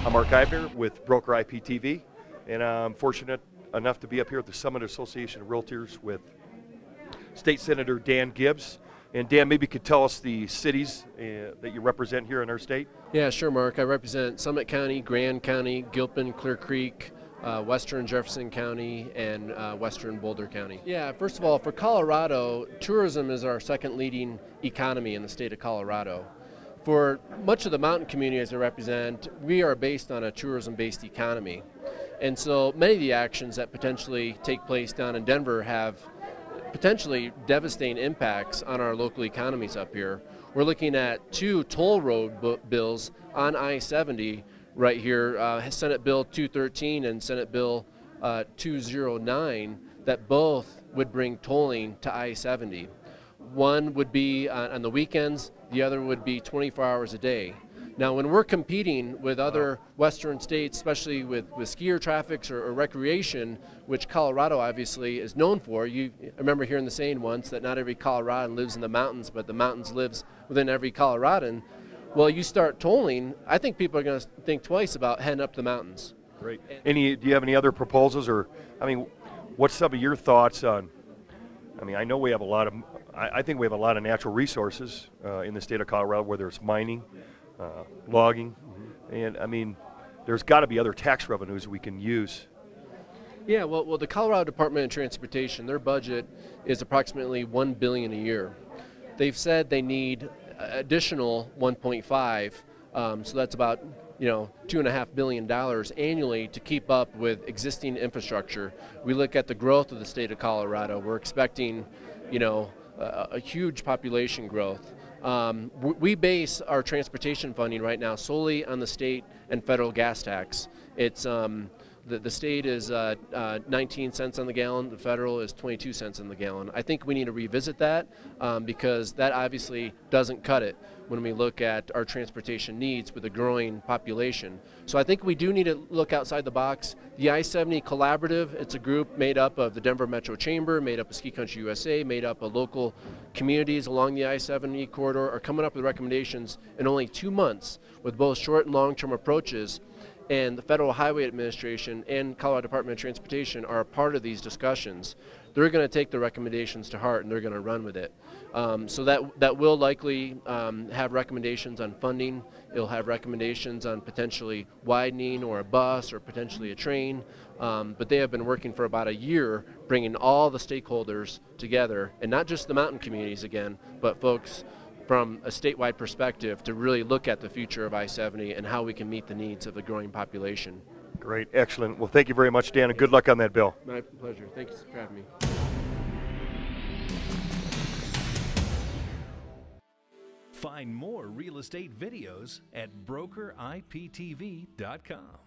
I'm Mark Eibner with Broker IPTV, and I'm fortunate enough to be up here at the Summit Association of Realtors with State Senator Dan Gibbs. And Dan, maybe you could tell us the cities that you represent here in our state? Yeah, sure, Mark. I represent Summit County, Grand County, Gilpin, Clear Creek, Western Jefferson County, and Western Boulder County. Yeah, first of all, for Colorado, tourism is our second leading economy in the state of Colorado. For much of the mountain communities I represent, we are based on a tourism-based economy. And so many of the actions that potentially take place down in Denver have potentially devastating impacts on our local economies up here. We're looking at two toll road bills on I-70 right here, Senate Bill 213 and Senate Bill 209, that both would bring tolling to I-70. One would be on the weekends, the other would be 24 hours a day. Now, when we're competing with other western states, especially with skier traffics or recreation, which Colorado obviously is known for, I remember hearing the saying once that not every Coloradan lives in the mountains, but the mountains lives within every Coloradan. Well, you start tolling, I think people are going to think twice about heading up the mountains. Great. Do you have any other proposals, or, I mean, what's some of your thoughts on, I mean, I know we have I think we have a lot of natural resources in the state of Colorado, whether it's mining, logging, and I mean, there's got to be other tax revenues we can use. Yeah, well, the Colorado Department of Transportation, their budget is approximately $1 billion a year. They've said they need additional 1.5, so that's about $2.5 billion annually to keep up with existing infrastructure. We look at the growth of the state of Colorado. We're expecting, a huge population growth. We base our transportation funding right now solely on the state and federal gas tax. It's the state is 19 cents on the gallon, the federal is 22 cents on the gallon. I think we need to revisit that because that obviously doesn't cut it when we look at our transportation needs with a growing population. So I think we do need to look outside the box. The I-70 Collaborative, it's a group made up of the Denver Metro Chamber, made up of Ski Country USA, made up of local communities along the I-70 corridor, are coming up with recommendations in only 2 months with both short and long-term approaches. And the Federal Highway Administration and Colorado Department of Transportation are a part of these discussions. They're going to take the recommendations to heart and they're going to run with it. So that will likely have recommendations on funding. It'll have recommendations on potentially widening or a bus or potentially a train. But they have been working for about a year bringing all the stakeholders together, and not just the mountain communities again, but folks from a statewide perspective to really look at the future of I-70 and how we can meet the needs of the growing population. Great, excellent. Well, thank you very much, Dan, and good luck on that bill. My pleasure. Thank you for having me. Find more real estate videos at brokeriptv.com.